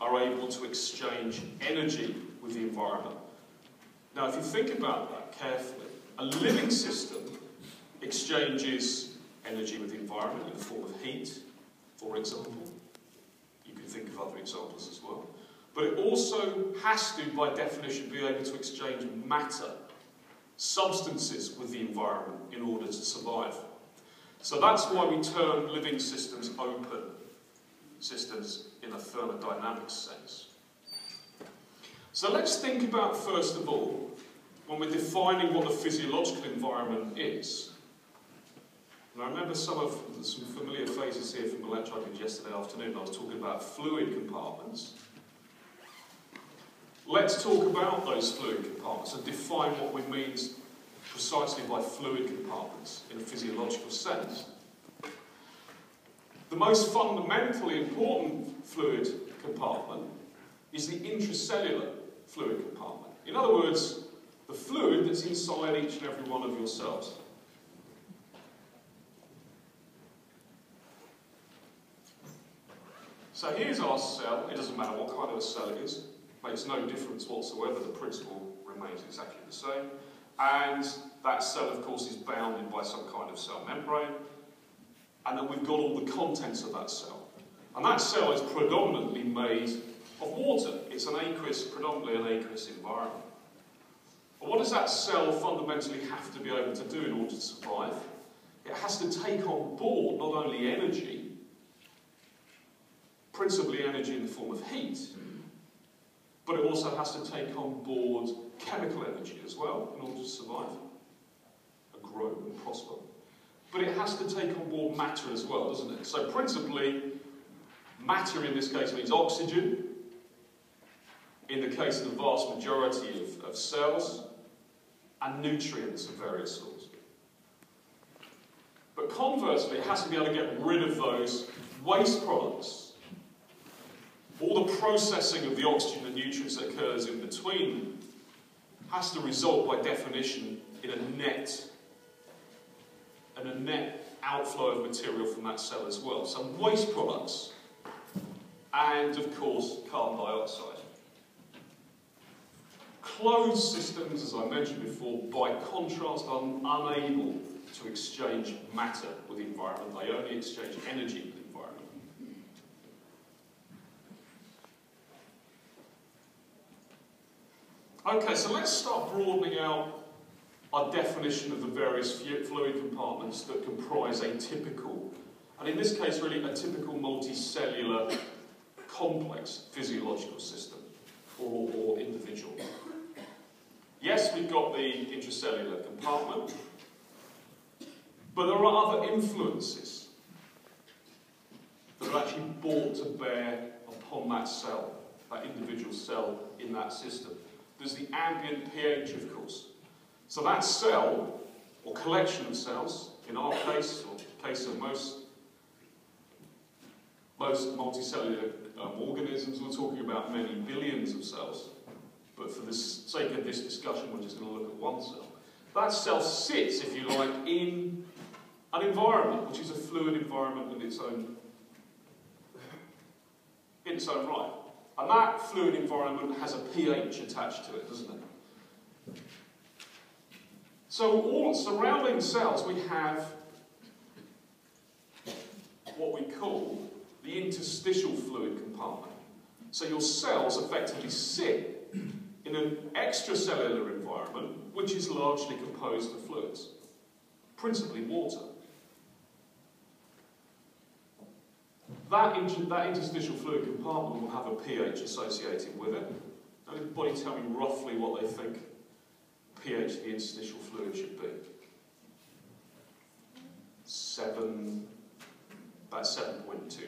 are able to exchange energy with the environment. Now, if you think about that carefully, a living system exchanges energy with the environment in the form of heat, for example. You can think of other examples as well. But it also has to, by definition, be able to exchange matter, substances with the environment in order to survive. So that's why we term living systems open systems in a thermodynamic sense. So let's think about, first of all, when we're defining what the physiological environment is. And I remember some familiar faces here from the lecture I did yesterday afternoon. I was talking about fluid compartments. Let's talk about those fluid compartments and define what we mean precisely by fluid compartments in a physiological sense. The most fundamentally important fluid compartment is the intracellular fluid compartment. In other words, the fluid that's inside each and every one of your cells. So here's our cell. It doesn't matter what kind of a cell it is. Makes no difference whatsoever. The principle remains exactly the same. And that cell, of course, is bounded by some kind of cell membrane. And then we've got all the contents of that cell. And that cell is predominantly made of water. It's an aqueous, predominantly an aqueous environment. But what does that cell fundamentally have to be able to do in order to survive? It has to take on board not only energy, principally energy in the form of heat, but it also has to take on board chemical energy as well in order to survive and grow and prosper. But it has to take on board matter as well, doesn't it? So principally, matter in this case means oxygen, in the case of the vast majority of cells, and nutrients of various sorts. But conversely, it has to be able to get rid of those waste products. All the processing of the oxygen and nutrients that occurs in between has to result, by definition, in a net outflow of material from that cell as well. So waste products and, of course, carbon dioxide. Closed systems, as I mentioned before, by contrast, are unable to exchange matter with the environment. They only exchange energy with the environment. Okay, so let's start broadening out our definition of the various fluid compartments that comprise a typical, and in this case really a typical multicellular complex physiological system or individual. Yes, we've got the intracellular compartment, but there are other influences that are actually brought to bear upon that cell, that individual cell in that system. There's the ambient pH, of course. So that cell, or collection of cells, in our case, or the case of most multicellular organisms, we're talking about many billions of cells. But for the sake of this discussion, we're just going to look at one cell. That cell sits, if you like, in an environment, which is a fluid environment in its own right. And that fluid environment has a pH attached to it, doesn't it? So all surrounding cells, we have what we call the interstitial fluid compartment. So your cells effectively sit in an extracellular environment, which is largely composed of fluids, principally water. That interstitial fluid compartment will have a pH associated with it. Anybody tell me roughly what they think pH of the interstitial fluid should be? About 7.2.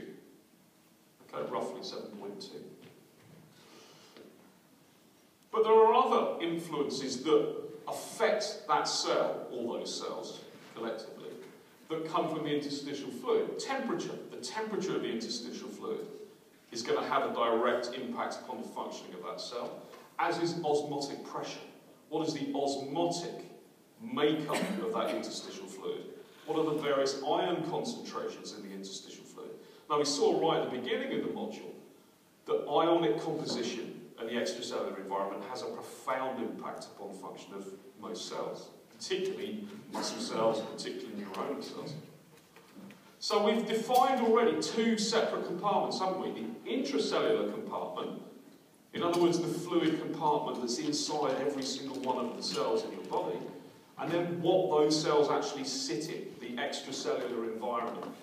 Okay, roughly 7.2. But there are other influences that affect that cell, all those cells, collectively, that come from the interstitial fluid. Temperature. The temperature of the interstitial fluid is going to have a direct impact upon the functioning of that cell, as is osmotic pressure. What is the osmotic makeup of that interstitial fluid? What are the various ion concentrations in the interstitial fluid? Now, we saw right at the beginning of the module that ionic composition and the extracellular environment has a profound impact upon the function of most cells, particularly muscle cells, particularly neuronal cells. So we've defined already two separate compartments, haven't we? The intracellular compartment, in other words, the fluid compartment that's inside every single one of the cells in your body, and then what those cells actually sit in, the extracellular environment,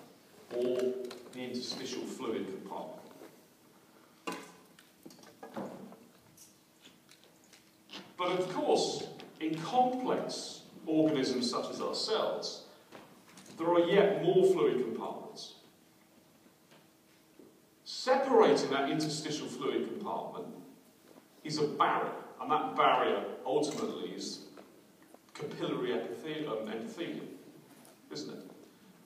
or the interstitial fluid compartment. But of course, in complex organisms such as our cells, there are yet more fluid compartments. Separating that interstitial fluid compartment is a barrier, and that barrier ultimately is capillary endothelium, isn't it?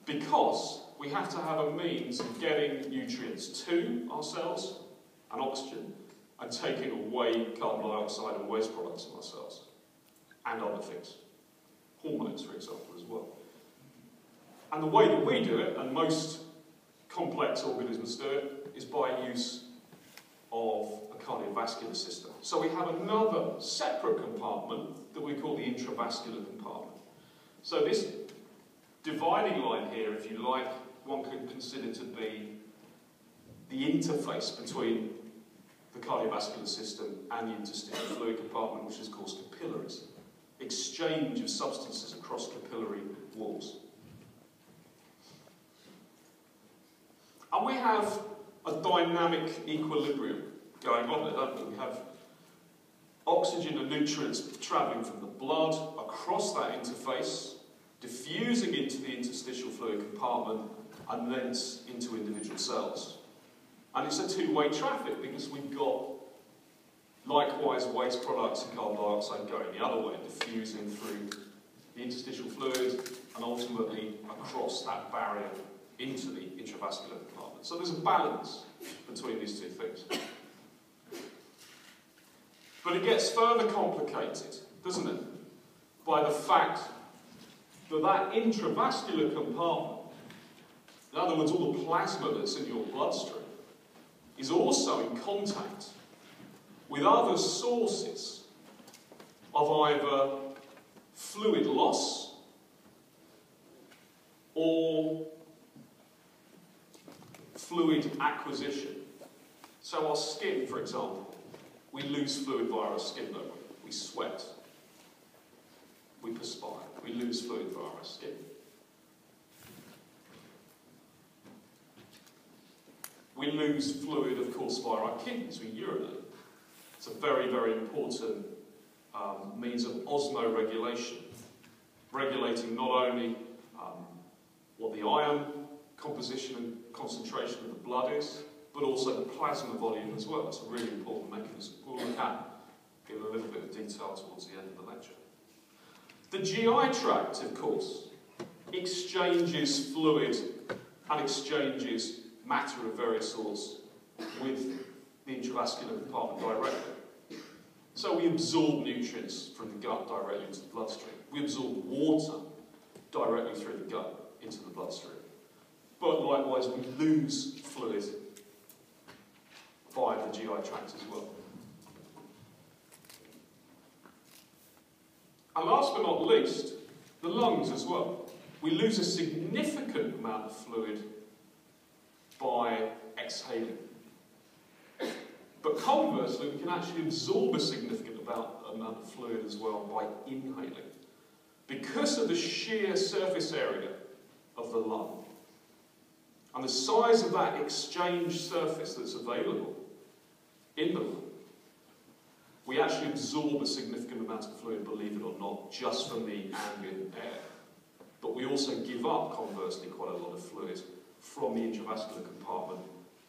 Because we have to have a means of getting nutrients to our cells and oxygen, and taking away carbon dioxide and waste products from our cells, and other things. Hormones, for example, as well. And the way that we do it, and most complex organisms do it, is by use of a cardiovascular system. So we have another separate compartment that we call the intravascular compartment. So this dividing line here, if you like, one could consider to be the interface between the cardiovascular system and the interstitial fluid compartment, which is called capillaries. Exchange of substances across capillary walls. And we have a dynamic equilibrium going on there, don't we? We have oxygen and nutrients travelling from the blood across that interface, diffusing into the interstitial fluid compartment, and thence into individual cells. And it's a two-way traffic because we've got, likewise, waste products and carbon dioxide going the other way, diffusing through the interstitial fluid and ultimately across that barrier into the intravascular compartment. So there's a balance between these two things. But it gets further complicated, doesn't it? By the fact that that intravascular compartment, in other words, all the plasma that's in your bloodstream, is also in contact with other sources of either fluid loss or fluid acquisition. So our skin, for example, we lose fluid via our skin, don't we? We sweat, we perspire, we lose fluid via our skin. We lose fluid, of course, via our kidneys, we urinate. It's a very, very important means of osmoregulation, regulating not only what the iron composition and concentration of the blood is, but also the plasma volume as well. It's a really important mechanism. We'll look at in a little bit of detail towards the end of the lecture. The GI tract, of course, exchanges fluid and exchanges matter of various sorts with the intravascular compartment directly. So we absorb nutrients from the gut directly into the bloodstream. We absorb water directly through the gut into the bloodstream. But likewise, we lose fluid via the GI tract as well. And last but not least, the lungs as well. We lose a significant amount of fluid by exhaling. But conversely, we can actually absorb a significant amount of fluid as well by inhaling, because of the sheer surface area of the lung and the size of that exchange surface that's available in the lung. We actually absorb a significant amount of fluid, believe it or not, just from the ambient air. But we also give up, conversely, quite a lot of fluid from the intravascular compartment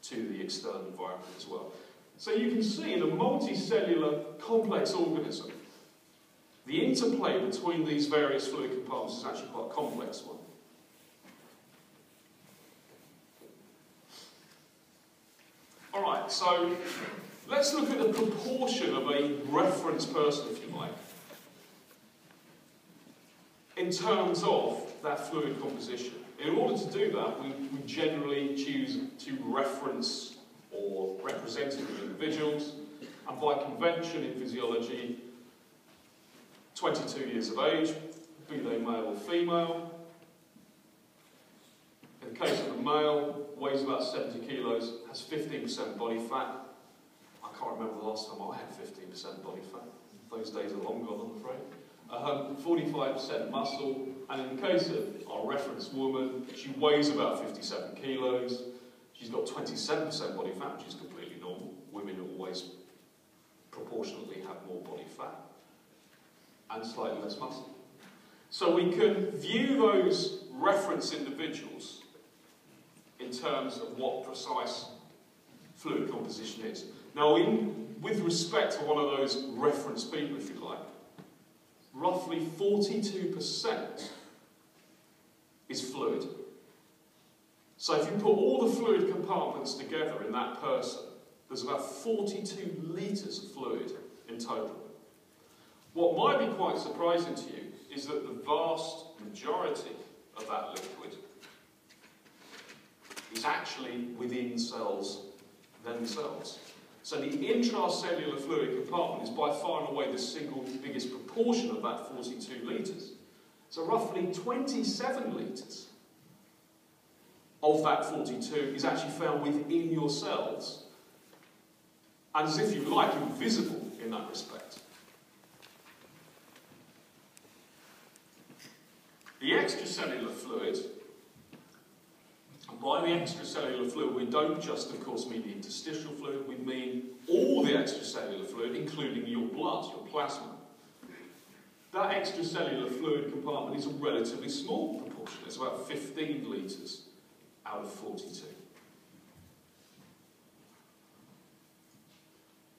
to the external environment as well. So you can see in a multicellular complex organism, the interplay between these various fluid compartments is actually quite a complex one. Alright, so let's look at the proportion of a reference person, if you like, in terms of that fluid composition. In order to do that, we generally choose to reference or representative individuals, and by convention in physiology, 22 years of age, be they male or female. In the case of the male, weighs about 70 kilos, has 15% body fat. I can't remember the last time I had 15% body fat. Those days are long gone, I'm afraid. 45% muscle, and in the case of our reference woman, she weighs about 57 kilos. She's got 27% body fat, which is completely normal. Women always proportionately have more body fat and slightly less muscle. So we can view those reference individuals in terms of what precise fluid composition is. Now, with respect to one of those reference people, if you like, roughly 42% is fluid. So if you put all the fluid compartments together in that person, there's about 42 litres of fluid in total. What might be quite surprising to you is that the vast majority of that liquid is actually within cells themselves. So the intracellular fluid compartment is by far and away the single biggest proportion of that 42 litres. So roughly 27 litres of that 42 is actually found within your cells, and as if you like, invisible in that respect. The extracellular fluid, and by the extracellular fluid we don't just, of course, mean the interstitial fluid, we mean all the extracellular fluid, including your blood, your plasma. That extracellular fluid compartment is a relatively small proportion. It's about 15 litres out of 42.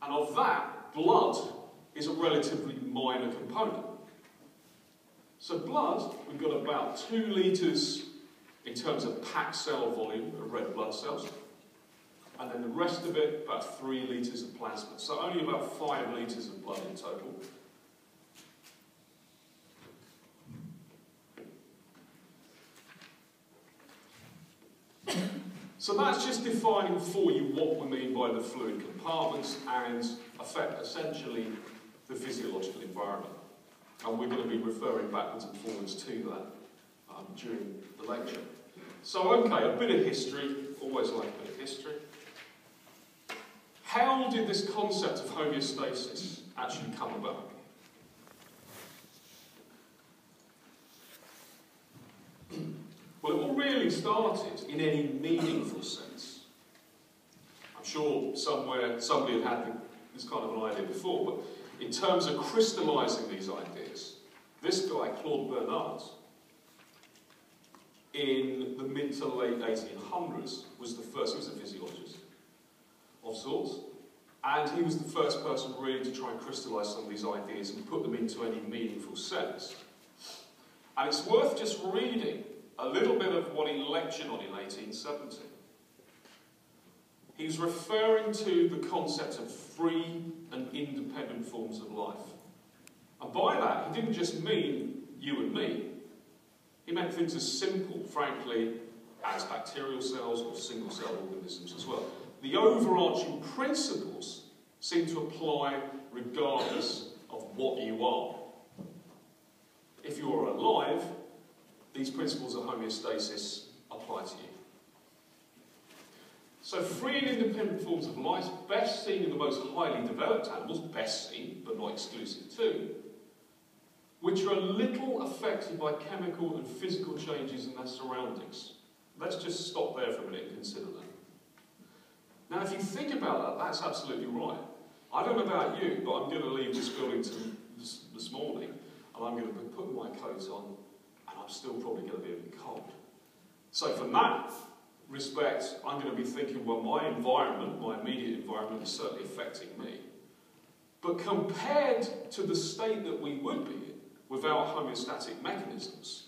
And of that, blood is a relatively minor component. So blood, we've got about 2 litres in terms of packed cell volume of red blood cells, and then the rest of it, about 3 litres of plasma. So only about 5 litres of blood in total. So that's just defining for you what we mean by the fluid compartments and essentially the physiological environment. And we're going to be referring backwards and forwards to that during the lecture. So, okay, a bit of history. Always like a bit of history. How did this concept of homeostasis actually come about? Well, it all really started in any meaningful sense. I'm sure somewhere somebody had this kind of an idea before, but in terms of crystallising these ideas, this guy, Claude Bernard, in the mid to late 1800s, was the first, he was a physiologist of sorts, and he was the first person really to try and crystallise some of these ideas and put them into any meaningful sense. And it's worth just reading a little bit of what he lectured on in 1870. He was referring to the concept of free and independent forms of life. And by that, he didn't just mean you and me. He meant things as simple, frankly, as bacterial cells or single-cell organisms as well. The overarching principles seem to apply regardless of what you are. If you are alive, these principles of homeostasis apply to you. So free and independent forms of life, best seen in the most highly developed animals, best seen, but not exclusive to, which are a little affected by chemical and physical changes in their surroundings. Let's just stop there for a minute and consider that. Now, if you think about that, that's absolutely right. I don't know about you, but I'm going to leave this building this morning, and I'm going to put my coat on, and I'm still probably going to be a bit cold. So from that respect, I'm going to be thinking, well, my environment, my immediate environment is certainly affecting me. But compared to the state that we would be in without homeostatic mechanisms,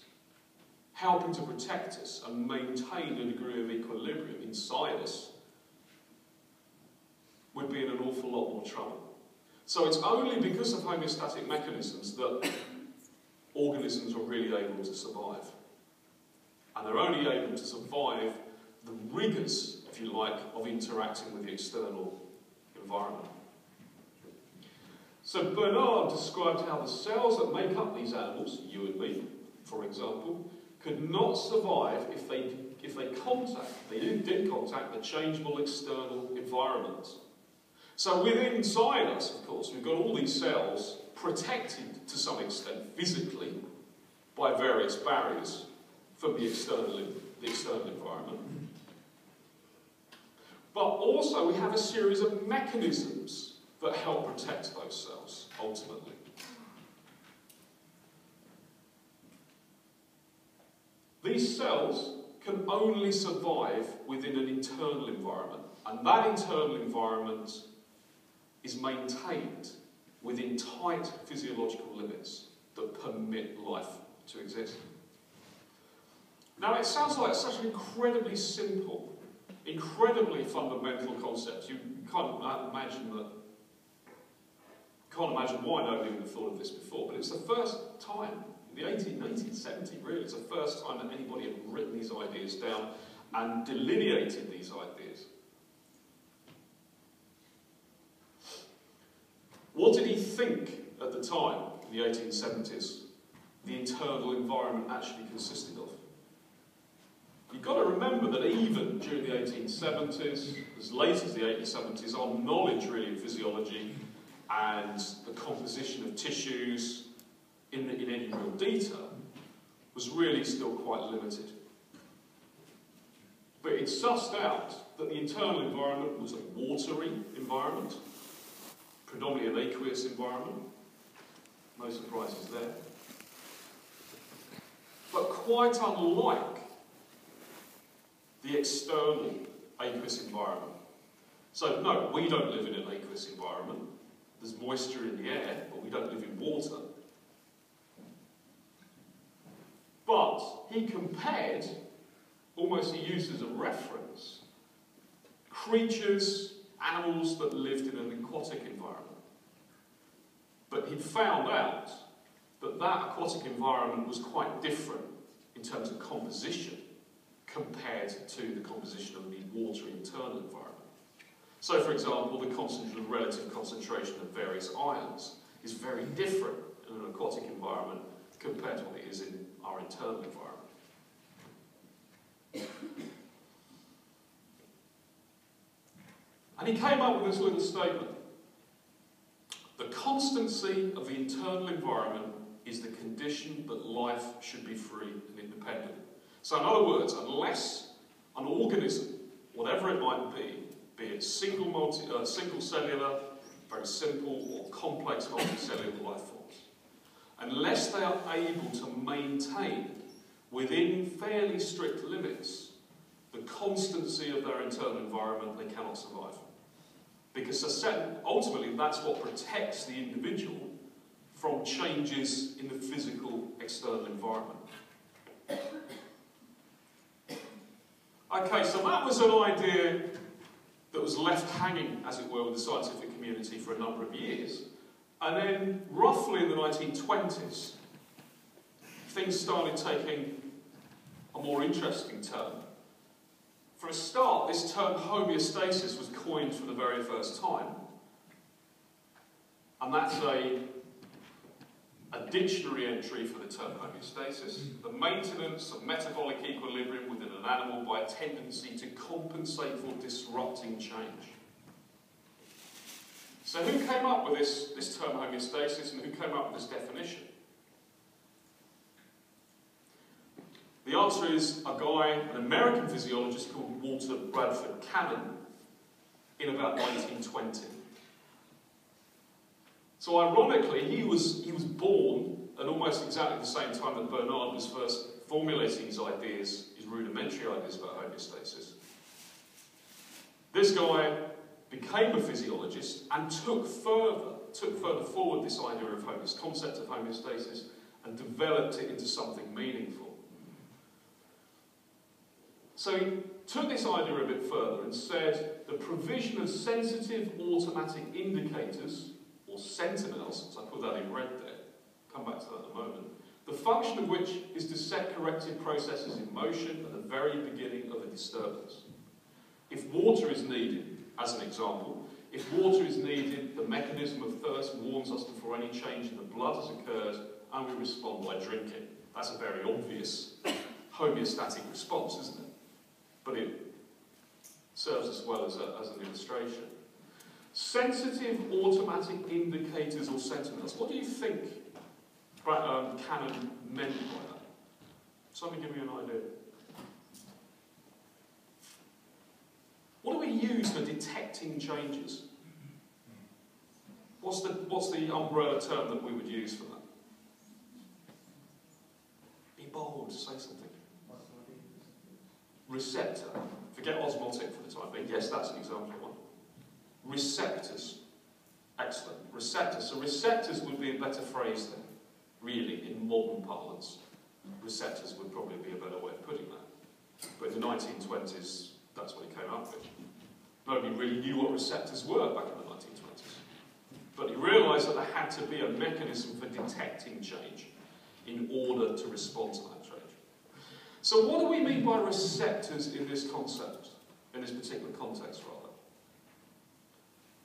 helping to protect us and maintain a degree of equilibrium inside us, we'd be in an awful lot more trouble. So it's only because of homeostatic mechanisms that organisms are really able to survive. And they're only able to survive the rigours of if you like, of interacting with the external environment. So Bernard described how the cells that make up these animals, you and me, for example, could not survive if they did contact the changeable external environment. So within inside us, of course, we've got all these cells protected to some extent physically by various barriers from the external environment. But also we have a series of mechanisms that help protect those cells, ultimately. These cells can only survive within an internal environment, and that internal environment is maintained within tight physiological limits that permit life to exist. Now, it sounds like such an incredibly simple, incredibly fundamental concept. You can't imagine why nobody would have thought of this before, but it's the first time, in the 1870 really, it's the first time that anybody had written these ideas down and delineated these ideas. What did he think at the time, in the 1870s, the internal environment actually consisted of? You've got to remember that even during the 1870s, as late as the 1870s, our knowledge really of physiology and the composition of tissues in any real detail was really still quite limited. But it sussed out that the internal environment was a watery environment, predominantly an aqueous environment. No surprises there. But quite unlike the external aqueous environment. So no, we don't live in an aqueous environment. There's moisture in the air, but we don't live in water. But he compared, almost he used as a reference, creatures, animals that lived in an aquatic environment. But he'd found out that that aquatic environment was quite different in terms of composition compared to the composition of the watery internal environment. So, for example, the relative concentration of various ions is very different in an aquatic environment compared to what it is in our internal environment. And he came up with this little statement. The constancy of the internal environment is the condition that life should be free and independent. So in other words, unless an organism, whatever it might be it single cellular, very simple, or complex multicellular life forms, unless they are able to maintain within fairly strict limits the constancy of their internal environment, they cannot survive. Because ultimately that's what protects the individual from changes in the physical external environment. Okay, so that was an idea that was left hanging, as it were, with the scientific community for a number of years. And then, roughly in the 1920s, things started taking a more interesting turn. For a start, this term homeostasis was coined for the very first time. And that's a dictionary entry for the term homeostasis, the maintenance of metabolic equilibrium within an animal by a tendency to compensate for disrupting change. So who came up with this term homeostasis, and who came up with this definition? The answer is a guy, an American physiologist called Walter Bradford Cannon, in about 1920. So ironically, he was born at almost exactly the same time that Bernard was first formulating his ideas, his rudimentary ideas about homeostasis. This guy became a physiologist and took further forward this idea of concept of homeostasis and developed it into something meaningful. So he took this idea a bit further and said the provision of sensitive automatic indicators, or sentinels, so I put that in red there, come back to that in a moment, the function of which is to set corrective processes in motion at the very beginning of a disturbance. If water is needed, as an example, if water is needed, the mechanism of thirst warns us before any change in the blood has occurred, and we respond by drinking. That's a very obvious homeostatic response, isn't it? But it serves as well as an illustration. Sensitive automatic indicators or sentinels. What do you think Cannon meant by that? Somebody give me an idea. What do we use for detecting changes? What's the umbrella term that we would use for that? Be bold, say something. Receptor. Forget osmotic for the time being. Yes, that's an example of one. Receptors. Excellent. Receptors. So receptors would be a better phrase then, really, in modern parlance. Receptors would probably be a better way of putting that. But in the 1920s, that's what he came up with. Nobody really knew what receptors were back in the 1920s. But he realised that there had to be a mechanism for detecting change in order to respond to that change. So what do we mean by receptors in this concept, in this particular context rather?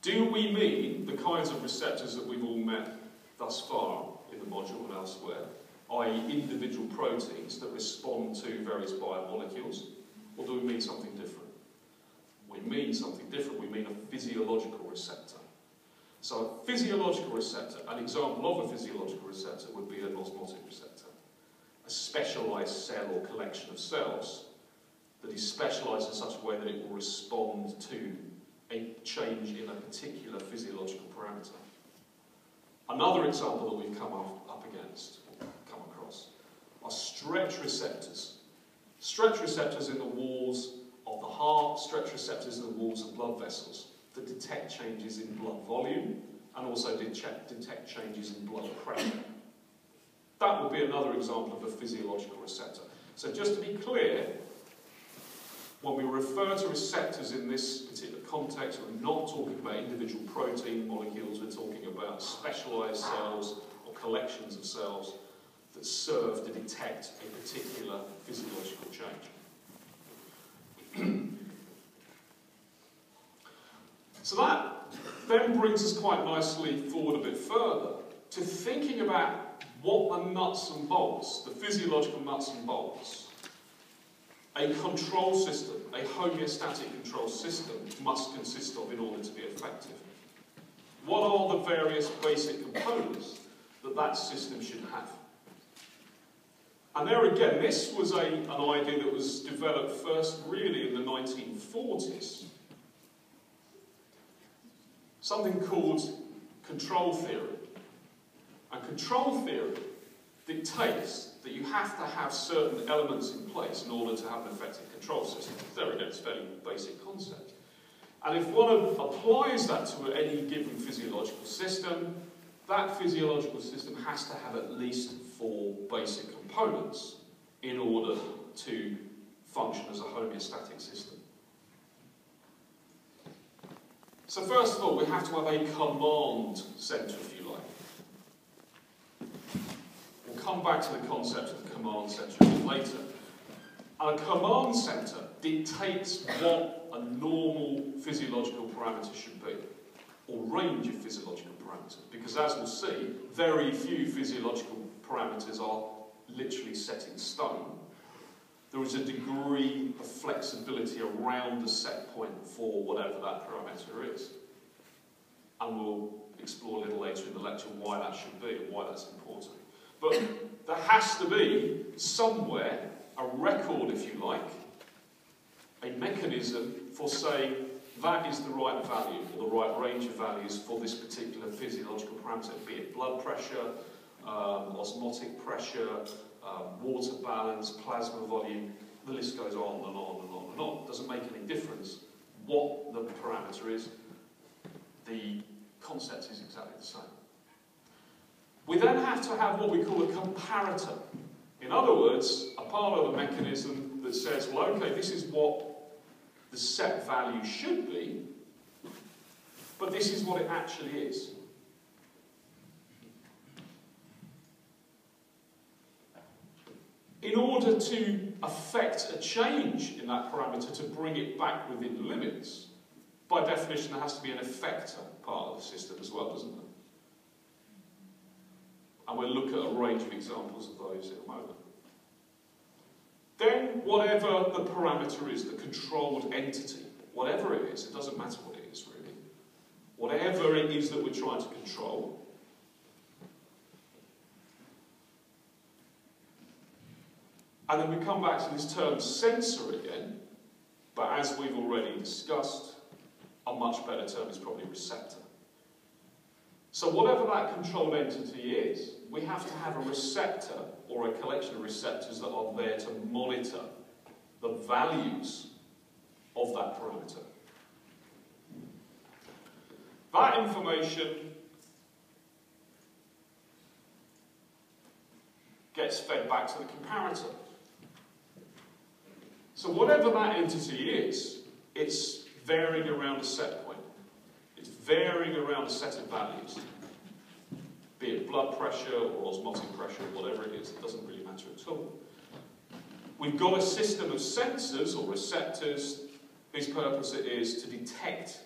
Do we mean the kinds of receptors that we've all met thus far in the module and elsewhere, i.e. individual proteins that respond to various biomolecules, or do we mean something different? We mean something different. We mean a physiological receptor. So a physiological receptor, an example of a physiological receptor would be an osmotic receptor. A specialised cell or collection of cells that is specialised in such a way that it will respond to a change in a particular physiological parameter. Another example that we've come across, are stretch receptors. Stretch receptors in the walls of the heart, stretch receptors in the walls of blood vessels that detect changes in blood volume and also detect changes in blood pressure. That would be another example of a physiological receptor. So just to be clear, when we refer to receptors in this particular context, we're not talking about individual protein molecules, we're talking about specialised cells or collections of cells that serve to detect a particular physiological change. So that then brings us quite nicely forward a bit further to thinking about what the nuts and bolts, the physiological nuts and bolts, a control system, a homeostatic control system must consist of in order to be effective. What are the various basic components that that system should have? And there again, this was an idea that was developed first really in the 1940s. Something called control theory. And control theory dictates that you have to have certain elements in place in order to have an effective control system. There again, it's a fairly basic concept. And if one applies that to any given physiological system, that physiological system has to have at least 4 basic components in order to function as a homeostatic system. So first of all, we have to have a command centre, if you like. We'll come back to the concept of the command centre a bit later. And a command centre dictates what a normal physiological parameter should be, or range of physiological parameters, because as we'll see, very few physiological parameters are literally set in stone. There is a degree of flexibility around the set point for whatever that parameter is. And we'll explore a little later in the lecture why that should be and why that's important. But there has to be somewhere a record, if you like, a mechanism for saying that is the right value or the right range of values for this particular physiological parameter, be it blood pressure, osmotic pressure, water balance, plasma volume, the list goes on and on and on and on. It doesn't make any difference what the parameter is, the concept is exactly the same. We then have to have what we call a comparator. In other words, a part of the mechanism that says, well, okay, this is what the set value should be, but this is what it actually is. In order to affect a change in that parameter to bring it back within limits, by definition there has to be an effector part of the system as well, doesn't there? And we'll look at a range of examples of those in a moment. Then, whatever the parameter is, the controlled entity, whatever it is, it doesn't matter what it is really, whatever it is that we're trying to control, and then we come back to this term sensor again, but as we've already discussed, a much better term is probably receptor. So whatever that controlled entity is, we have to have a receptor or a collection of receptors that are there to monitor the values of that parameter. That information gets fed back to the comparator. So whatever that entity is, it's varying around a set point. It's varying around a set of values. Be it blood pressure or osmotic pressure or whatever it is, it doesn't really matter at all. We've got a system of sensors or receptors whose purpose it is to detect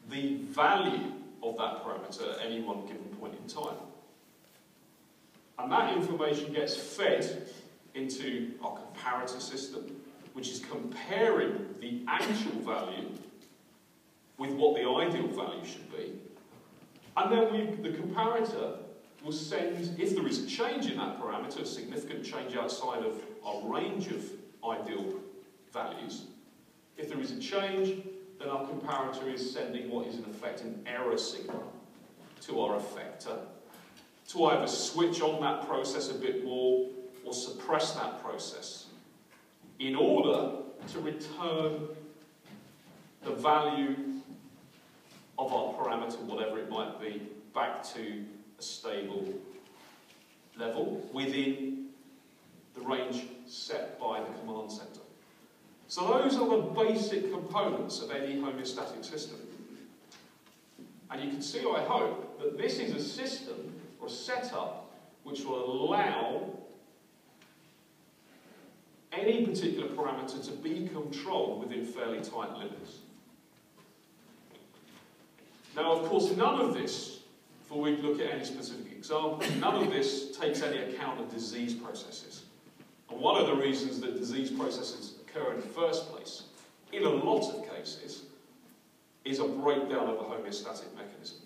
the value of that parameter at any one given point in time. And that information gets fed into our comparator system, which is comparing the actual value with what the ideal value should be. And then the comparator will send, if there is a change in that parameter, a significant change outside of our range of ideal values, if there is a change, then our comparator is sending what is in effect an error signal to our effector to either switch on that process a bit more or suppress that process in order to return the value of our parameter, whatever it might be, back to a stable level within the range set by the command center. So those are the basic components of any homeostatic system. And you can see, I hope, that this is a system or a setup which will allow any particular parameter to be controlled within fairly tight limits. Now, of course, none of this, before we look at any specific example, none of this takes any account of disease processes. And one of the reasons that disease processes occur in the first place, in a lot of cases, is a breakdown of the homeostatic mechanism.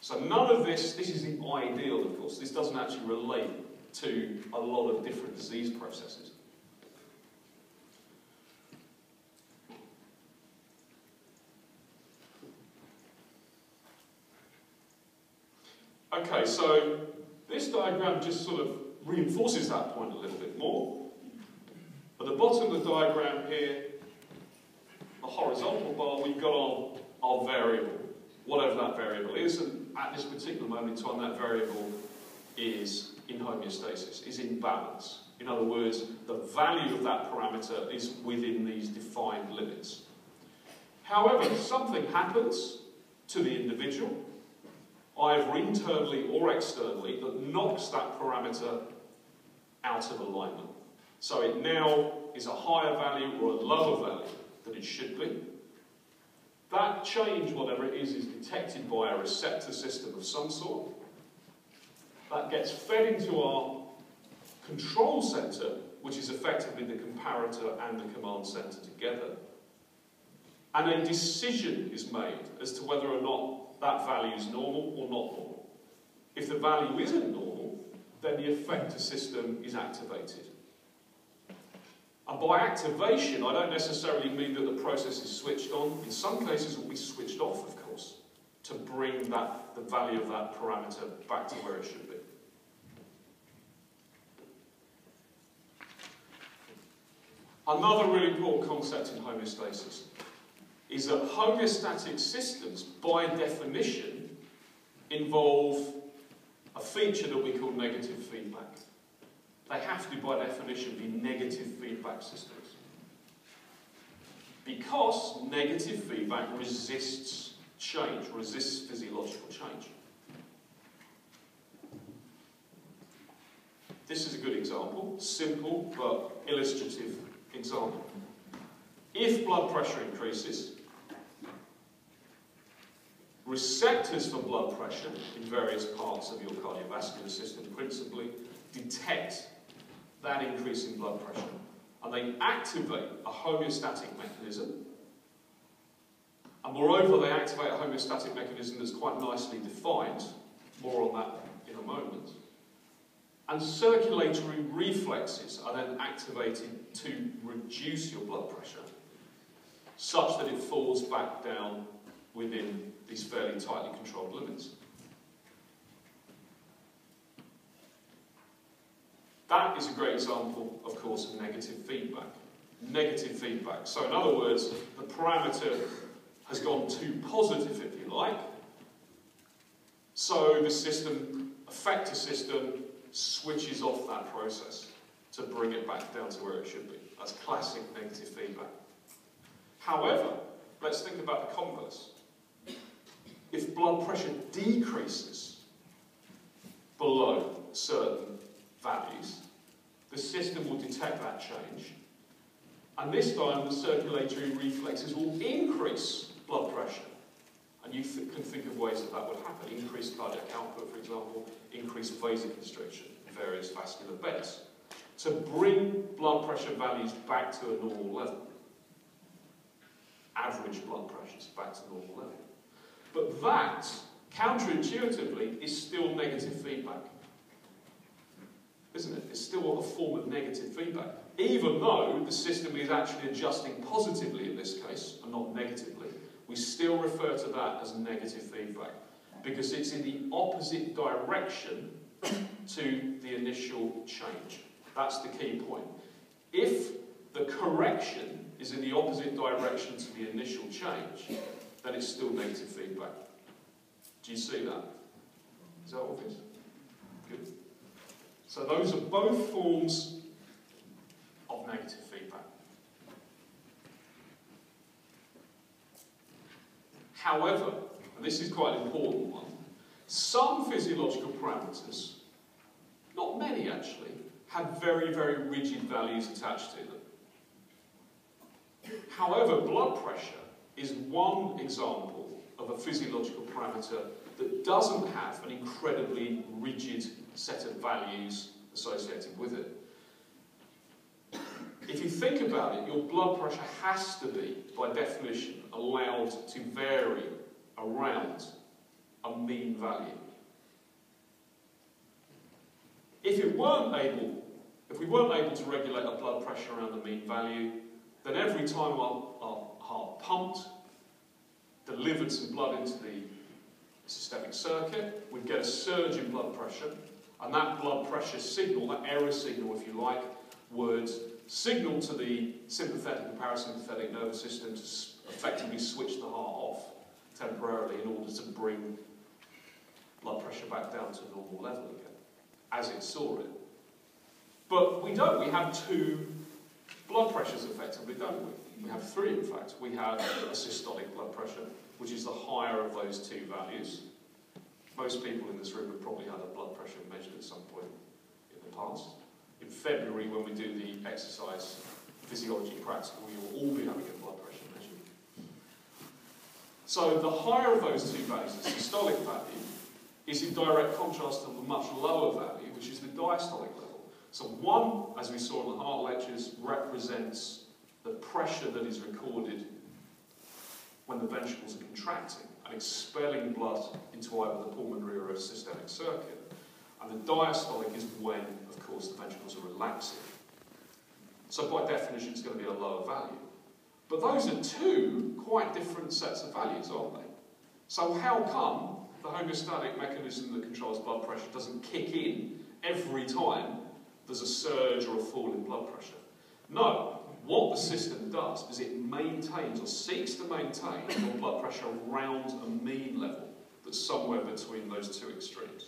So none of this is the ideal, of course. This doesn't actually relate to a lot of different disease processes. Okay, so this diagram just sort of reinforces that point a little bit more. At the bottom of the diagram here, the horizontal bar, we've got our variable, whatever that variable is, and at this particular moment in time, that variable is in homeostasis, is in balance. In other words, the value of that parameter is within these defined limits. However, if something happens to the individual, either internally or externally, that knocks that parameter out of alignment. So it now is a higher value or a lower value than it should be. That change, whatever it is detected by a receptor system of some sort. That gets fed into our control center, which is effectively the comparator and the command center together. And a decision is made as to whether or not that value is normal or not normal. If the value isn't normal, then the effector system is activated. And by activation, I don't necessarily mean that the process is switched on. In some cases, it will be switched off, of course, to bring the value of that parameter back to where it should be. Another really important concept in homeostasis is that homeostatic systems, by definition, involve a feature that we call negative feedback. They have to, by definition, be negative feedback systems. Because negative feedback resists change, resists physiological change. This is a good example, simple but illustrative Example. If blood pressure increases, receptors for blood pressure in various parts of your cardiovascular system principally detect that increase in blood pressure, and they activate a homeostatic mechanism. And moreover, they activate a homeostatic mechanism that's quite nicely defined. More on that in a moment. And circulatory reflexes are then activated to reduce your blood pressure, such that it falls back down within these fairly tightly controlled limits. That is a great example, of course, of negative feedback. Negative feedback. So in other words, the parameter has gone too positive, if you like. So the system, effector system, switches off that process to bring it back down to where it should be. That's classic negative feedback. However, let's think about the converse. If blood pressure decreases below certain values, the system will detect that change, and this time the circulatory reflexes will increase blood pressure. And you can think of ways that would happen. Increased cardiac output, for example, increased vasoconstriction in various vascular beds, to bring blood pressure values back to a normal level. Average blood pressures back to normal level. But that, counterintuitively, is still negative feedback. Isn't it? It's still a form of negative feedback. Even though the system is actually adjusting positively in this case, and not negatively, we still refer to that as negative feedback, because it's in the opposite direction to the initial change. That's the key point. If the correction is in the opposite direction to the initial change, then it's still negative feedback. Do you see that? Is that obvious? Good. So those are both forms of negative feedback. However, and this is quite an important one, some physiological parameters, not many actually, have very, very rigid values attached to them. However, blood pressure is one example of a physiological parameter that doesn't have an incredibly rigid set of values associated with it. If you think about it, your blood pressure has to be, by definition, allowed to vary around a mean value. If we weren't able to regulate our blood pressure around the mean value, then every time our heart pumped, delivered some blood into the systemic circuit, we'd get a surge in blood pressure, and that blood pressure signal, that error signal if you like, would signal to the sympathetic and parasympathetic nervous system to effectively switch the heart off temporarily in order to bring blood pressure back down to normal level again, as it saw it. But we don't. We have two blood pressures effectively, don't we? We have three, in fact. We have a systolic blood pressure, which is the higher of those two values. Most people in this room have probably had a blood pressure measured at some point in the past. In February, when we do the exercise physiology practical, you will all be having a blood pressure measured. So the higher of those two values, the systolic value, is in direct contrast to the much lower value, which is the diastolic level. So one, as we saw in the heart lectures, represents the pressure that is recorded when the ventricles are contracting and expelling blood into either the pulmonary or a systemic circuit. And the diastolic is when, of course, the ventricles are relaxing. So by definition, it's going to be a lower value. But those are two quite different sets of values, aren't they? So how come the homeostatic mechanism that controls blood pressure doesn't kick in every time there's a surge or a fall in blood pressure? No. What the system does is it maintains or seeks to maintain your blood pressure around a mean level that's somewhere between those two extremes.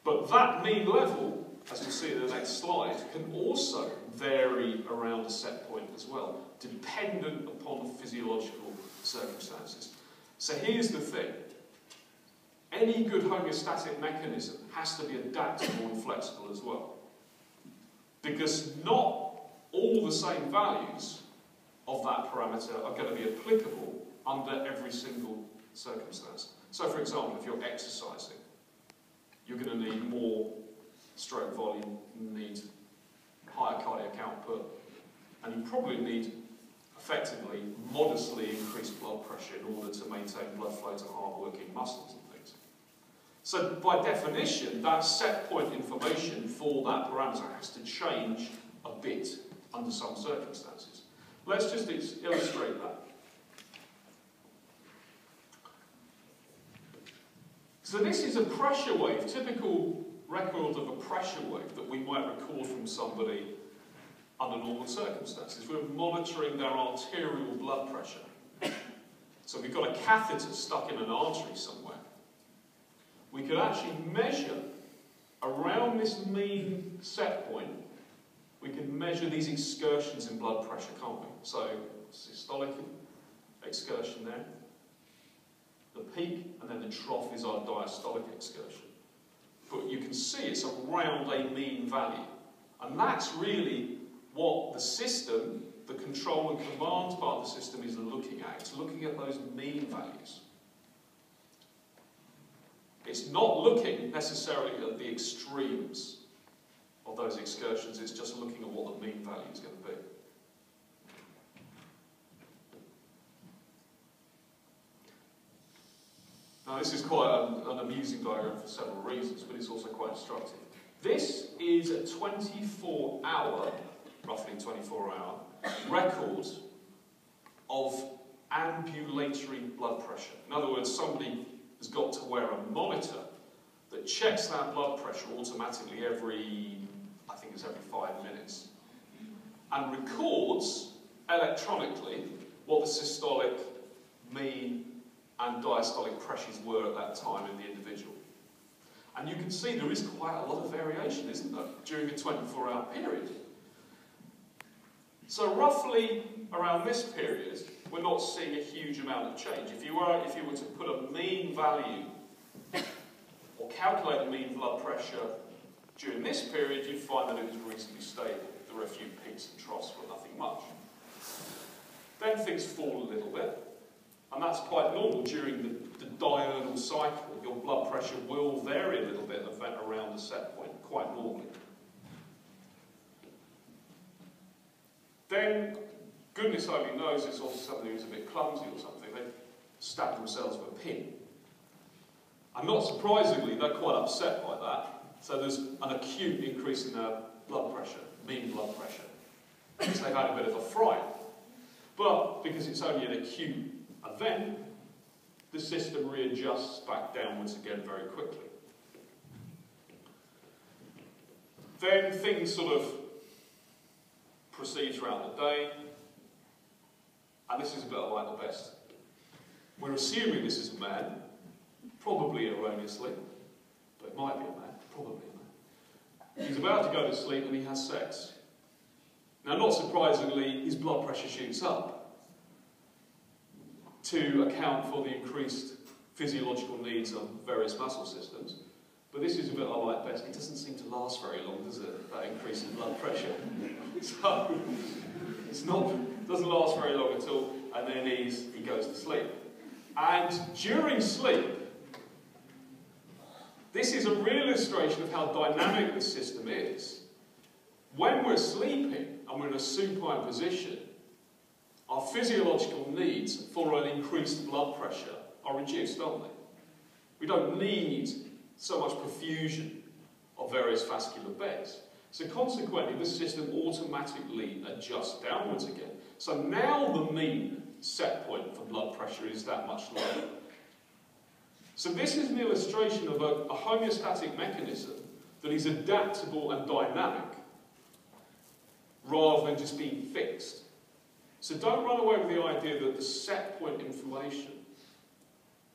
But that mean level, as we'll see in the next slide, can also vary around a set point as well, dependent upon physiological circumstances. So here's the thing. Any good homeostatic mechanism has to be adaptable and flexible as well. Because not all the same values of that parameter are going to be applicable under every single circumstance. So for example, if you're exercising, you're going to need more stroke volume, you need higher cardiac output, and you probably need effectively modestly increased blood pressure in order to maintain blood flow to hard-working muscles and things. So by definition, that set point information for that parameter has to change a bit under some circumstances. Let's just illustrate that. So this is a pressure wave, typical record of a pressure wave that we might record from somebody under normal circumstances. We're monitoring their arterial blood pressure. So we've got a catheter stuck in an artery somewhere. We could actually measure around this mean set point, we can measure these excursions in blood pressure, can't we? So systolic excursion there, the peak, and then the trough is our diastolic excursion. But you can see it's around a mean value. And that's really what the system, the control and command part of the system is looking at. It's looking at those mean values. It's not looking necessarily at the extremes of those excursions, it's just looking at what the mean value is going to be. Now this is quite an amusing diagram for several reasons, but it's also quite instructive. This is a 24-hour, roughly 24-hour, record of ambulatory blood pressure. In other words, somebody has got to wear a monitor that checks that blood pressure automatically every 5 minutes, and records electronically what the systolic, mean, and diastolic pressures were at that time in the individual. And you can see there is quite a lot of variation, isn't there, during a 24-hour period. So roughly around this period, we're not seeing a huge amount of change. If you were to put a mean value or calculate the mean blood pressure during this period, you'd find that it was reasonably stable. There were a few peaks and troughs, but nothing much. Then things fall a little bit, and that's quite normal during the diurnal cycle. Your blood pressure will vary a little bit around the set point, quite normally. Then, goodness only knows, it's also somebody who's a bit clumsy or something. They stab themselves with a pin. And not surprisingly, they're quite upset by that. So there's an acute increase in their blood pressure, mean blood pressure, because they've had a bit of a fright. But because it's only an acute event, the system readjusts back downwards again very quickly. Then things sort of proceed throughout the day, and this is a bit like the best. We're assuming this is a man, probably erroneously, but it might be a man. Probably a man. He's about to go to sleep and he has sex. Now, not surprisingly, his blood pressure shoots up to account for the increased physiological needs of various muscle systems. But this is a bit like best. It doesn't seem to last very long, does it? That increase in blood pressure. So it doesn't last very long at all, and then he goes to sleep. And during sleep, this is a real illustration of how dynamic the system is. When we're sleeping and we're in a supine position, our physiological needs for an increased blood pressure are reduced, aren't they? We don't need so much perfusion of various vascular beds. So consequently, the system automatically adjusts downwards again. So now the mean set point for blood pressure is that much lower. So this is an illustration of a homeostatic mechanism that is adaptable and dynamic, rather than just being fixed. So don't run away with the idea that the set point information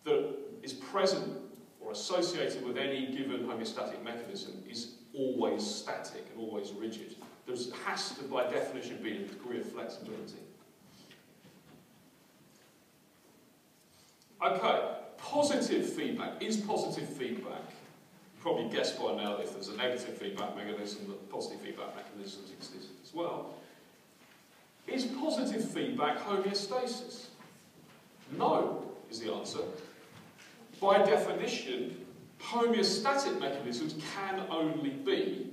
that is present or associated with any given homeostatic mechanism is always static and always rigid. There has to, by definition, be a degree of flexibility. Okay, positive feedback. Is positive feedback? You probably guessed by now that if there's a negative feedback mechanism, that positive feedback mechanisms exist as well. Is positive feedback homeostasis? No, is the answer. By definition, homeostatic mechanisms can only be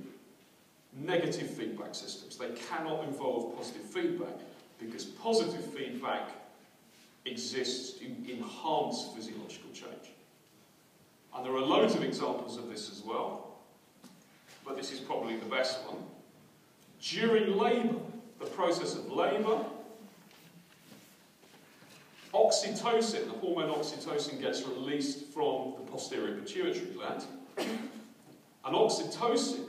negative feedback systems. They cannot involve positive feedback, because positive feedback exists to enhance physiological change. And there are loads of examples of this as well, but this is probably the best one. During labour, the process of labour, oxytocin, the hormone oxytocin, gets released from the posterior pituitary gland. And oxytocin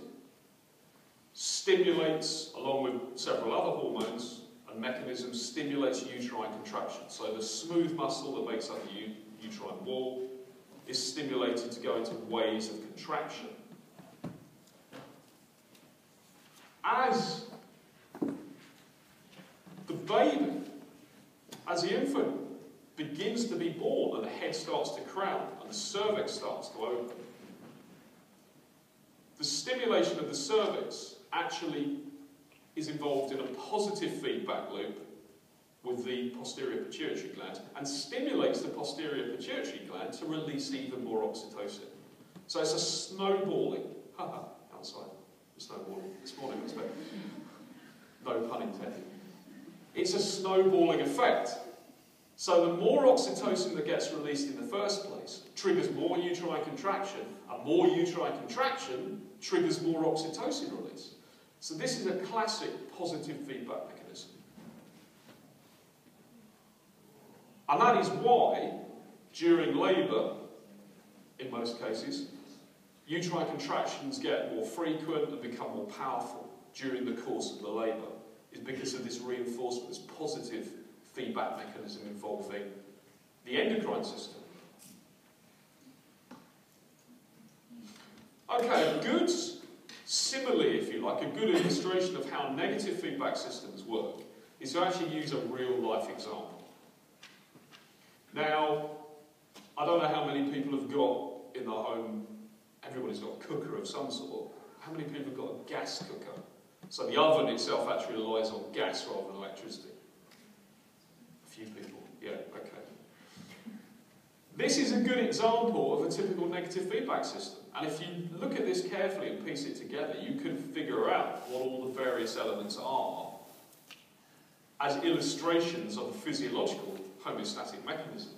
stimulates, along with several other hormones and mechanisms, stimulates uterine contraction. So the smooth muscle that makes up the uterine wall is stimulated to go into waves of contraction. As the baby, as the infant begins to be born and the head starts to crown and the cervix starts to open, the stimulation of the cervix actually is involved in a positive feedback loop with the posterior pituitary gland and stimulates the posterior pituitary gland to release even more oxytocin. So it's a snowballing. Outside. Snowballing. This morning, I expect. No pun intended. It's a snowballing effect. So the more oxytocin that gets released in the first place triggers more uterine contraction, and more uterine contraction triggers more oxytocin release. So this is a classic positive feedback mechanism. And that is why, during labour, in most cases, uterine contractions get more frequent and become more powerful during the course of the labour, is because of this reinforcement, this positive feedback mechanism involving the endocrine system. Okay, a good simile, if you like, a good illustration of how negative feedback systems work is to actually use a real-life example. Now, I don't know how many people have got in their home, everybody's got a cooker of some sort. How many people have got a gas cooker? So the oven itself actually relies on gas rather than electricity. A few people, yeah, okay. This is a good example of a typical negative feedback system. And if you look at this carefully and piece it together, you can figure out what all the various elements are as illustrations of a physiological homeostatic mechanism.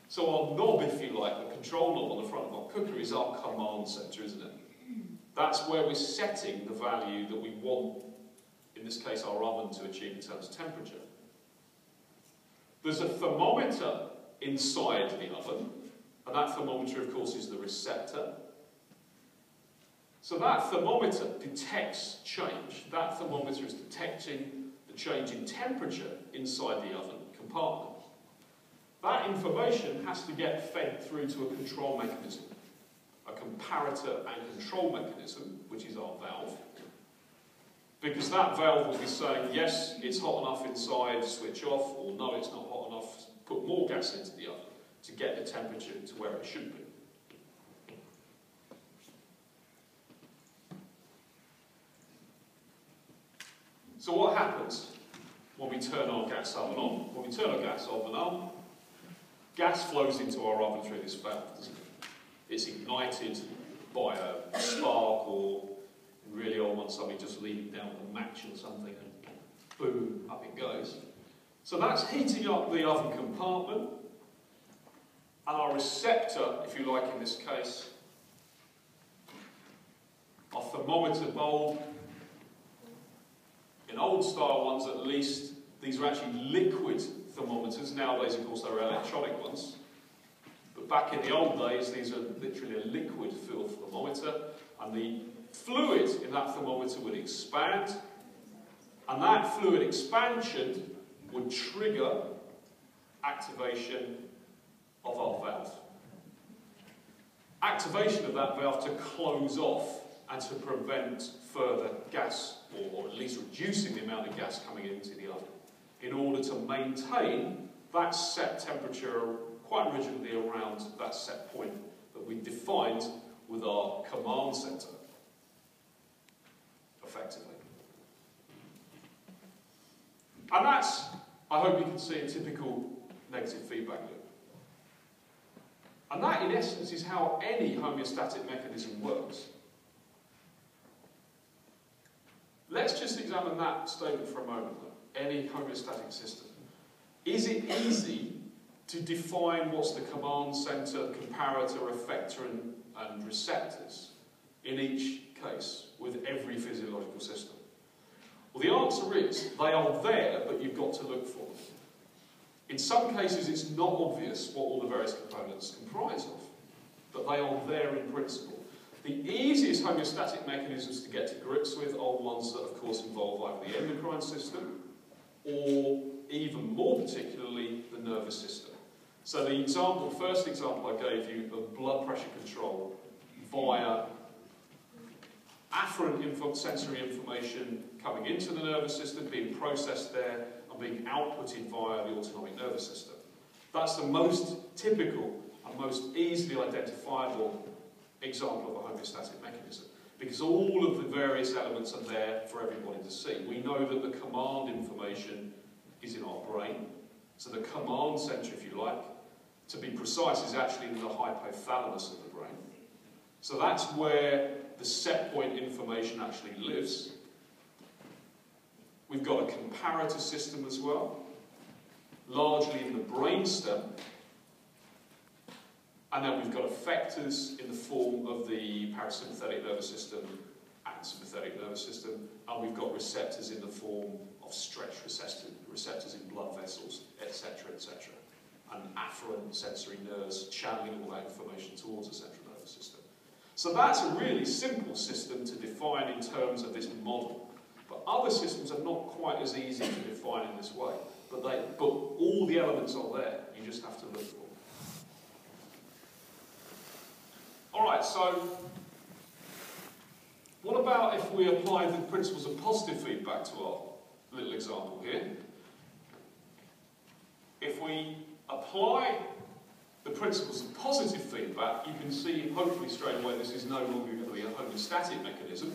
So our knob, if you like, the control knob on the front of our cooker is our command centre, isn't it? That's where we're setting the value that we want, in this case our oven, to achieve in terms of temperature. There's a thermometer inside the oven, and that thermometer, of course, is the receptor. So that thermometer detects change. That thermometer is detecting the change in temperature inside the oven compartment. That information has to get fed through to a control mechanism, a comparator and control mechanism, which is our valve. Because that valve will be saying, yes, it's hot enough inside, switch off, or no, it's not hot enough, put more gas into the oven to get the temperature to where it should be. So what happens when we turn our gas oven on? When we turn our gas oven on, gas flows into our oven through this valve, doesn't it? It's ignited by a spark, or in really old ones, somebody just leaning down with a match or something, and boom, up it goes. So that's heating up the oven compartment, and our receptor, if you like in this case, our thermometer bulb. In old style ones at least, these are actually liquid thermometers. Nowadays, of course, they're electronic ones. But back in the old days, these are literally a liquid-filled thermometer, and the fluid in that thermometer would expand, and that fluid expansion would trigger activation of our valve. Activation of that valve to close off and to prevent further gas, or at least reducing the amount of gas coming into the oven, in order to maintain that set temperature quite rigidly around that set point that we defined with our command centre, effectively. And that's I hope you can see a typical negative feedback loop. And that, in essence, is how any homeostatic mechanism works. Let's just examine that statement for a moment, though. Any homeostatic system. Is it easy to define what's the command centre, comparator, effector, and receptors in each case with every physiological system? Well, the answer is they are there, but you've got to look for them. In some cases, it's not obvious what all the various components comprise of, but they are there in principle. The easiest homeostatic mechanisms to get to grips with are ones that, of course, involve either the endocrine system or, even more particularly, the nervous system. So the first example I gave you of blood pressure control via afferent sensory information coming into the nervous system, being processed there, and being outputted via the autonomic nervous system. That's the most typical and most easily identifiable example of a homeostatic mechanism, because all of the various elements are there for everybody to see. We know that the command information is in our brain, so the command centre, if you like, to be precise, is actually in the hypothalamus of the brain. So that's where the set point information actually lives. We've got a comparator system as well, largely in the brainstem. And then we've got effectors in the form of the parasympathetic nervous system and sympathetic nervous system. And we've got receptors in the form of stretch receptors in blood vessels, etc., etc. And afferent sensory nerves channeling all that information towards the central nervous system. So that's a really simple system to define in terms of this model. But other systems are not quite as easy to define in this way. But all the elements are there. You just have to look for them. Alright, so what about if we apply the principles of positive feedback to our little example here? If we apply the principles of positive feedback, you can see, hopefully straight away, this is no longer going to be a homeostatic mechanism.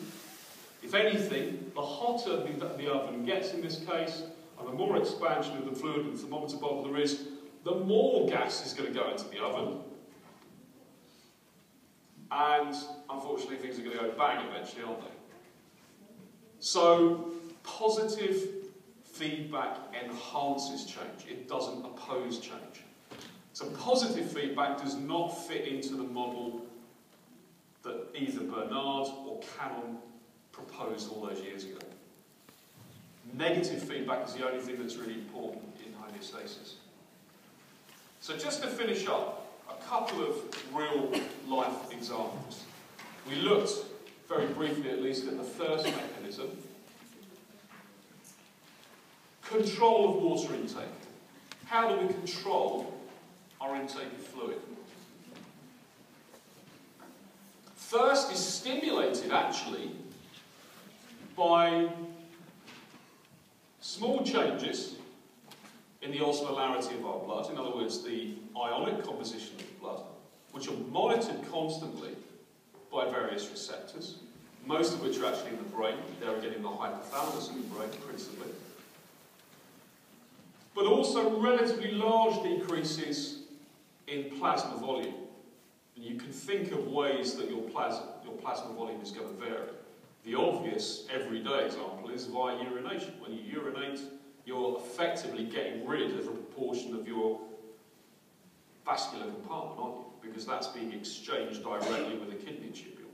If anything, the hotter the oven gets in this case, and the more expansion of the fluid and thermometer bubble there is, the more gas is going to go into the oven. And unfortunately, things are going to go bang eventually, aren't they? So, positive feedback enhances change. It doesn't oppose change. So positive feedback does not fit into the model that either Bernard or Cannon proposed all those years ago. Negative feedback is the only thing that's really important in homeostasis. So just to finish up, a couple of real-life examples. We looked, very briefly at least, at the first mechanism. Control of water intake. How do we control our intake of fluid? Thirst is stimulated, actually, by small changes in the osmolarity of our blood, in other words, the ionic composition of the blood, which are monitored constantly by various receptors, most of which are actually in the brain. They're again in the hypothalamus of the brain, principally. But also relatively large decreases in plasma volume. And you can think of ways that your plasma volume is going to vary. The obvious, everyday example is via urination. When you urinate, you're effectively getting rid of a proportion of your vascular compartment, aren't you? Because that's being exchanged directly with the kidney tubule.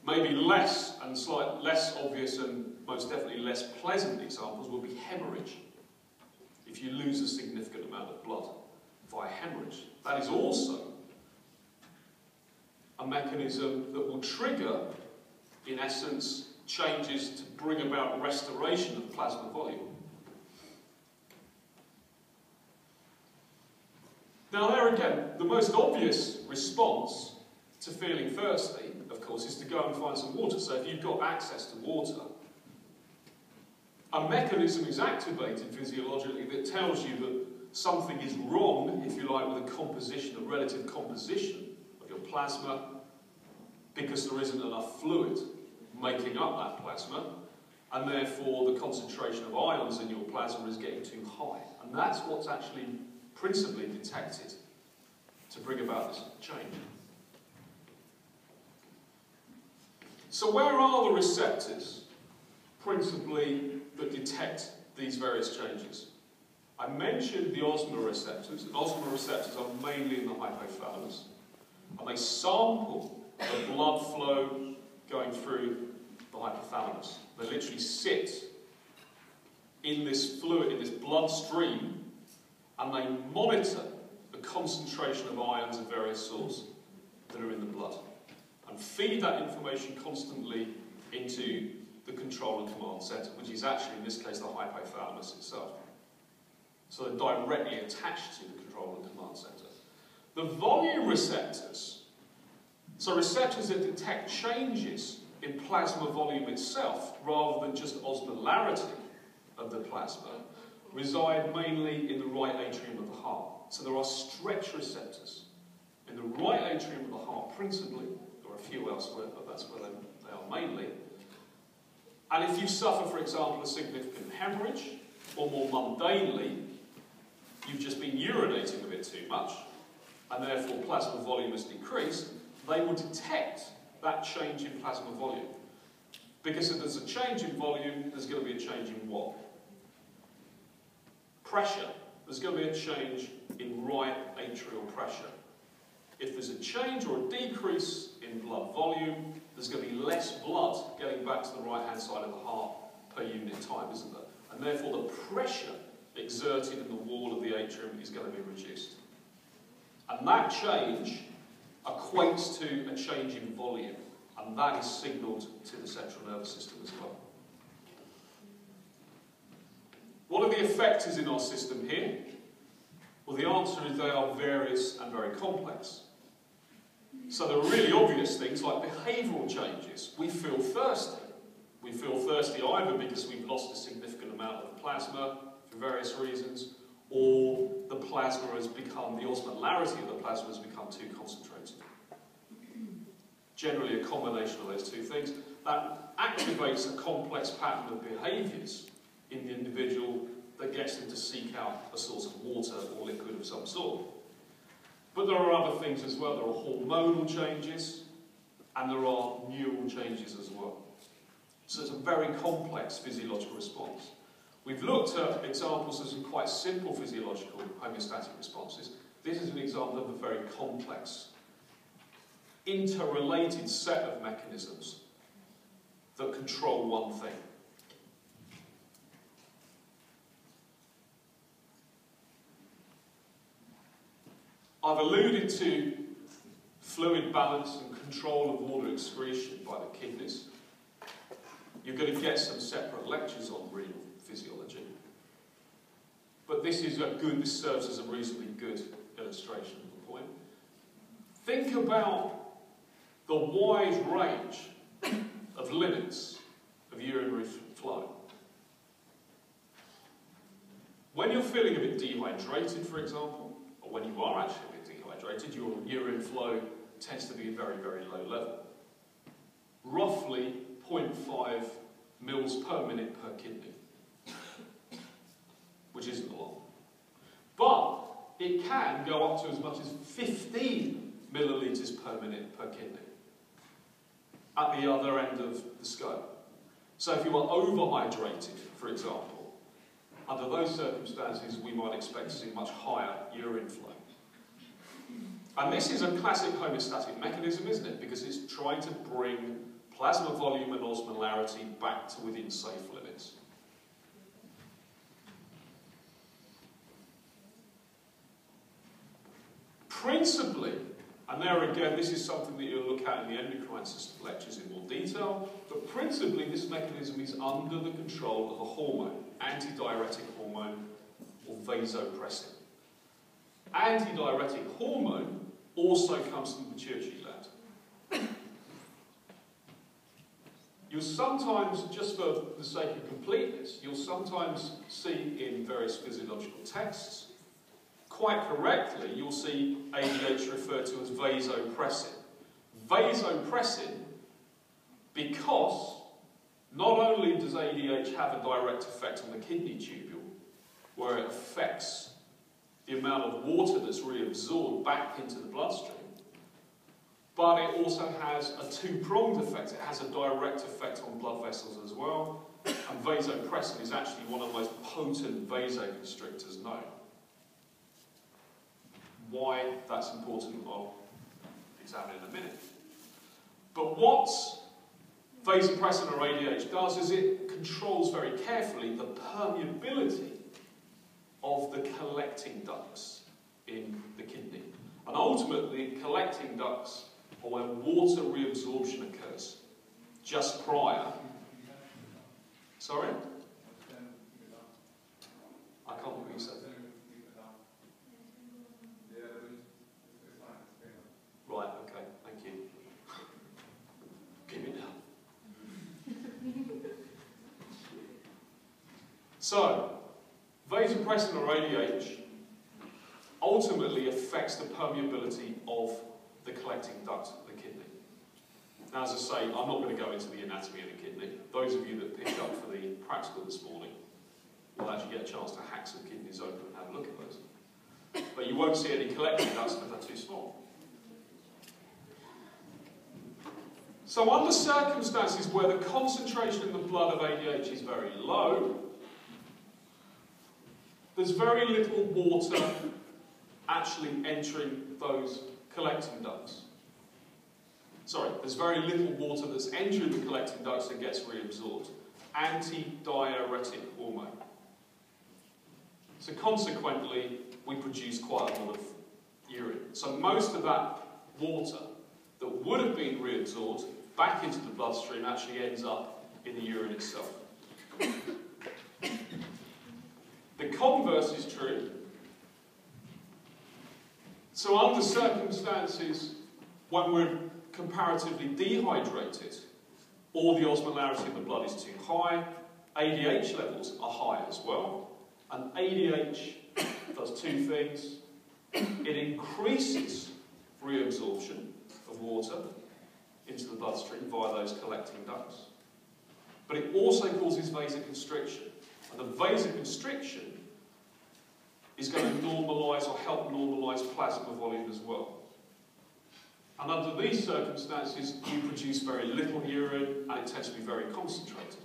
Maybe less and less obvious and most definitely less pleasant examples would be hemorrhage. If you lose a significant amount of blood via hemorrhage, that is also a mechanism that will trigger, in essence, changes to bring about restoration of plasma volume. Now there again, the most obvious response to feeling thirsty, of course, is to go and find some water. So if you've got access to water, a mechanism is activated physiologically that tells you that something is wrong, if you like, with the composition, the relative composition of your plasma, because there isn't enough fluid making up that plasma, and therefore the concentration of ions in your plasma is getting too high. And that's what's actually principally detected to bring about this change. So where are the receptors, principally, that detect these various changes? I mentioned the osmoreceptors. Osmoreceptors are mainly in the hypothalamus, and they sample the blood flow going through the hypothalamus. They literally sit in this fluid, in this blood stream, and they monitor the concentration of ions of various sorts that are in the blood, and feed that information constantly into the control and command centre, which is actually, in this case, the hypothalamus itself. So they're directly attached to the control and command centre. The volume receptors, so receptors that detect changes in plasma volume itself, rather than just osmolarity of the plasma, reside mainly in the right atrium of the heart. So there are stretch receptors in the right atrium of the heart principally. There are a few elsewhere, but that's where they are mainly. And if you suffer, for example, a significant hemorrhage, or more mundanely, you've just been urinating a bit too much, and therefore plasma volume has decreased, they will detect that change in plasma volume. Because if there's a change in volume, there's going to be a change in what? Pressure. There's going to be a change in right atrial pressure. If there's a change or a decrease in blood volume, there's going to be less blood getting back to the right-hand side of the heart per unit time, isn't there? And therefore the pressure exerted in the wall of the atrium is going to be reduced. And that change equates to a change in volume, and that is signalled to the central nervous system as well. What are the effectors in our system here? Well, the answer is they are various and very complex. So there are really obvious things like behavioural changes. We feel thirsty. We feel thirsty either because we've lost a significant amount of the plasma for various reasons, or the plasma has become, the osmolarity of the plasma has become too concentrated. Generally a combination of those two things. That activates a complex pattern of behaviours in the individual that gets them to seek out a source of water or liquid of some sort. But there are other things as well. There are hormonal changes, and there are neural changes as well. So it's a very complex physiological response. We've looked at examples of some quite simple physiological homeostatic responses. This is an example of a very complex, interrelated set of mechanisms that control one thing. I've alluded to fluid balance and control of water excretion by the kidneys. You're going to get some separate lectures on renal physiology. But this serves as a reasonably good illustration of the point. Think about the wide range of limits of urinary flow. When you're feeling a bit dehydrated, for example, or when you are actually a bit dehydrated, your urine flow tends to be a very, very low level. Roughly 0.5 mils per minute per kidney, which isn't a lot. But it can go up to as much as 15 millilitres per minute per kidney at the other end of the scope. So if you are overhydrated, for example, under those circumstances we might expect to see much higher urine flow. And this is a classic homeostatic mechanism, isn't it? Because it's trying to bring plasma volume and osmolarity back to within safe limits. Principally, and there again, this is something that you'll look at in the endocrine system lectures in more detail, but principally this mechanism is under the control of a hormone, antidiuretic hormone or vasopressin. Antidiuretic hormone also comes from the pituitary gland. You'll sometimes, just for the sake of completeness, you'll sometimes see in various physiological texts, quite correctly, you'll see ADH referred to as vasopressin. Vasopressin, because not only does ADH have a direct effect on the kidney tubule, where it affects the amount of water that's reabsorbed back into the bloodstream, but it also has a two-pronged effect. It has a direct effect on blood vessels as well, and vasopressin is actually one of the most potent vasoconstrictors known. Why that's important, I'll examine in a minute. But what vasopressin or ADH does is it controls very carefully the permeability of the collecting ducts in the kidney. And ultimately, collecting ducts are where water reabsorption occurs just prior. Sorry? I can't hear what you said. Right, okay, thank you. Give it now. So, vasopressin or ADH ultimately affects the permeability of the collecting duct of the kidney. Now, as I say, I'm not going to go into the anatomy of the kidney. Those of you that picked up for the practical this morning will actually get a chance to hack some kidneys open and have a look at those. But you won't see any collecting ducts because they're too small. So under circumstances where the concentration in the blood of ADH is very low, there's very little water actually entering those collecting ducts. Sorry, there's very little water that's entering the collecting ducts and gets reabsorbed. Antidiuretic hormone. So consequently, we produce quite a lot of urine. So most of that water that would have been reabsorbed back into the bloodstream actually ends up in the urine itself. The converse is true. So under circumstances when we're comparatively dehydrated, or the osmolarity of the blood is too high, ADH levels are high as well. And ADH does two things. It increases reabsorption of water into the bloodstream via those collecting ducts. But it also causes vasoconstriction. And the vasoconstriction is going to normalise or help normalise plasma volume as well. And under these circumstances, you produce very little urine and it tends to be very concentrated.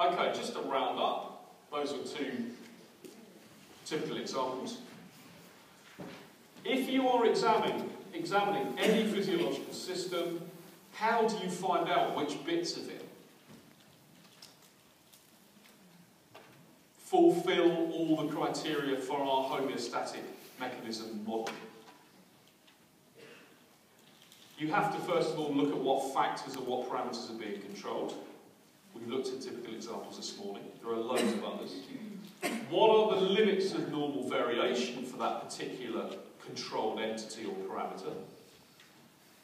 Okay, just to round up, those were two typical examples. If you are examining any physiological system, how do you find out which bits of it fulfill all the criteria for our homeostatic mechanism model? You have to first of all look at what factors and what parameters are being controlled. We looked at typical examples this morning. There are loads of others. What are the limits of normal variation for that particular controlled entity or parameter?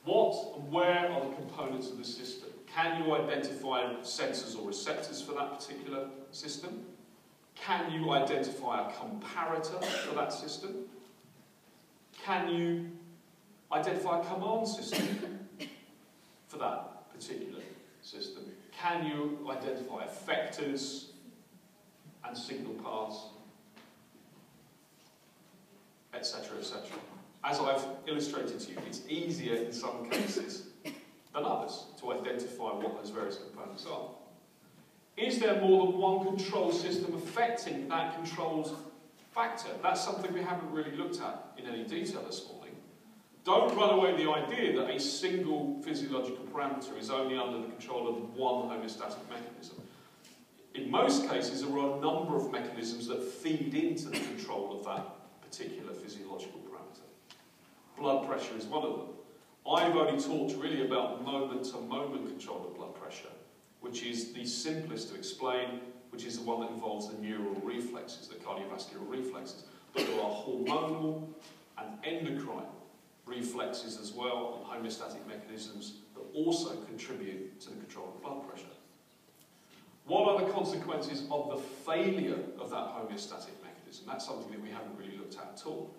What and where are the components of the system? Can you identify sensors or receptors for that particular system? Can you identify a comparator for that system? Can you identify a command system for that particular system? Can you identify effectors and signal paths, etc., etc.? As I've illustrated to you, it's easier in some cases than others to identify what those various components are. Is there more than one control system affecting that controlled factor? That's something we haven't really looked at in any detail this morning. Don't run away with the idea that a single physiological parameter is only under the control of one homeostatic mechanism. In most cases, there are a number of mechanisms that feed into the control of that particular physiological parameter. Blood pressure is one of them. I've only talked really about moment-to-moment control of blood pressure, which is the simplest to explain, which is the one that involves the neural reflexes, the cardiovascular reflexes. But there are hormonal and endocrine reflexes as well, and homeostatic mechanisms that also contribute to the control of blood pressure. What are the consequences of the failure of that homeostatic mechanism? That's something that we haven't really looked at all,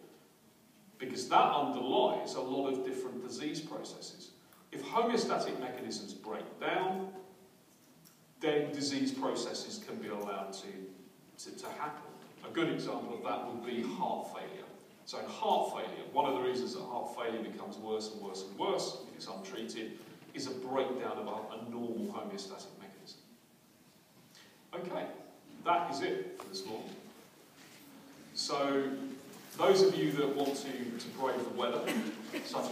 because that underlies a lot of different disease processes. If homeostatic mechanisms break down, then disease processes can be allowed to happen. A good example of that would be heart failure. So in heart failure, one of the reasons that heart failure becomes worse and worse and worse if it's untreated is a breakdown of a normal homeostatic mechanism. Okay, that is it for this morning. So those of you that want to brave the weather, such as